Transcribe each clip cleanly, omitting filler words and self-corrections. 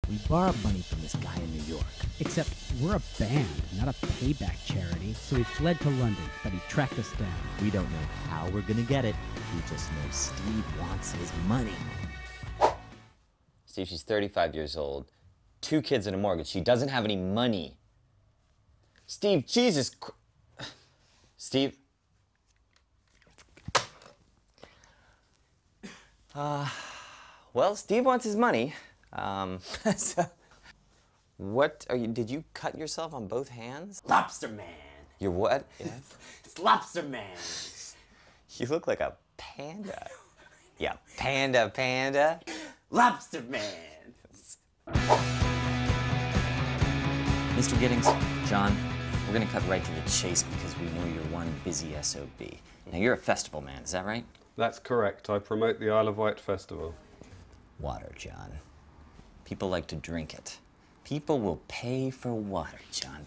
We borrowed money from this guy in New York. Except we're a band, not a payback charity. So we fled to London, but he tracked us down. We don't know how we're gonna get it. We just know Steve wants his money. Steve, she's 35 years old. 2 kids and a mortgage. She doesn't have any money. Steve, Jesus Steve. Well, Steve wants his money. So what are you, did you cut yourself on both hands? Lobster man. You're what? Yes. It's Lobster man. You look like a panda. Yeah, panda. Lobster man. Mr. Giddings, John, we're gonna cut right to the chase because we know you're one busy SOB. Now, you're a festival man, is that right? That's correct. I promote the Isle of Wight Festival. Water, John. People like to drink it. People will pay for water, John.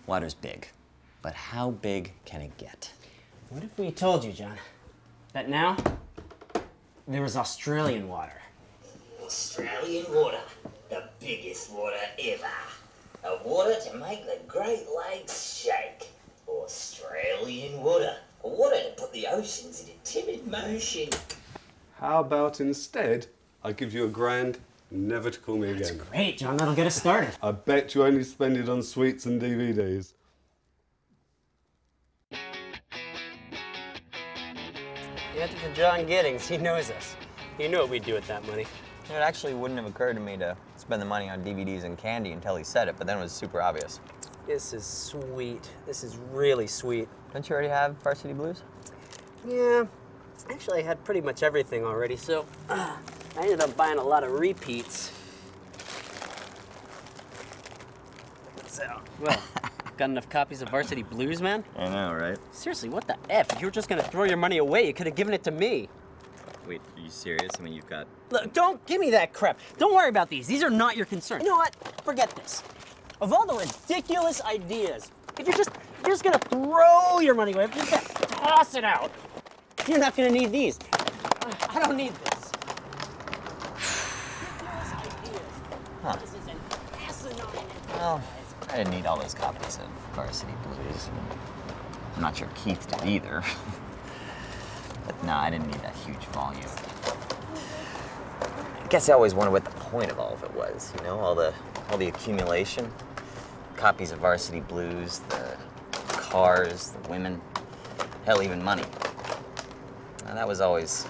Water's big, but how big can it get? What if we told you, John, that now there was Australian water? Australian water, the biggest water ever. A water to make the Great Lakes shake. Australian water. A water to put the oceans into timid motion. How about instead, I give you $1,000, never to call me again. Great, John, that'll get us started. I bet you only spend it on sweets and DVDs. You have to John Giddings, he knows us. He knew what we'd do with that money. It actually wouldn't have occurred to me to spend the money on DVDs and candy until he said it, but then it was super obvious. This is sweet. This is really sweet. Don't you already have Varsity Blues? Yeah, actually I had pretty much everything already, so I ended up buying a lot of repeats. So, well, got enough copies of Varsity Blues, man? I know, right? Seriously, what the F? If you were just gonna throw your money away, you could have given it to me. Wait, are you serious? I mean, you've got... Look, don't give me that crap. Don't worry about these. These are not your concern. You know what? Forget this. Of all the ridiculous ideas, if you're just gonna throw your money away, if you're just gonna toss it out, you're not gonna need these. I don't need this. Ridiculous ideas. Huh. This is an asinine Well, I didn't need all those copies of Varsity Blues. I'm not sure Keith did either. But no, I didn't need that huge volume. I guess I always wondered what the point of all of it was, you know, all the accumulation. Copies of Varsity Blues, the cars, the women, hell, even money. Now, that was always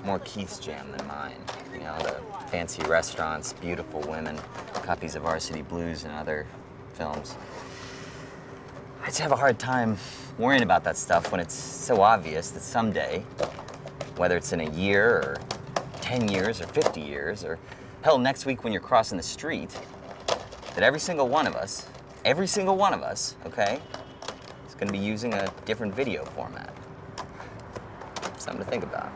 more Keith's jam than mine. You know, the fancy restaurants, beautiful women, copies of Varsity Blues and other films. I just have a hard time worrying about that stuff when it's so obvious that someday, whether it's in a year or 10 years or 50 years, or hell, next week when you're crossing the street, that every single one of us, okay, is gonna be using a different video format. Something to think about.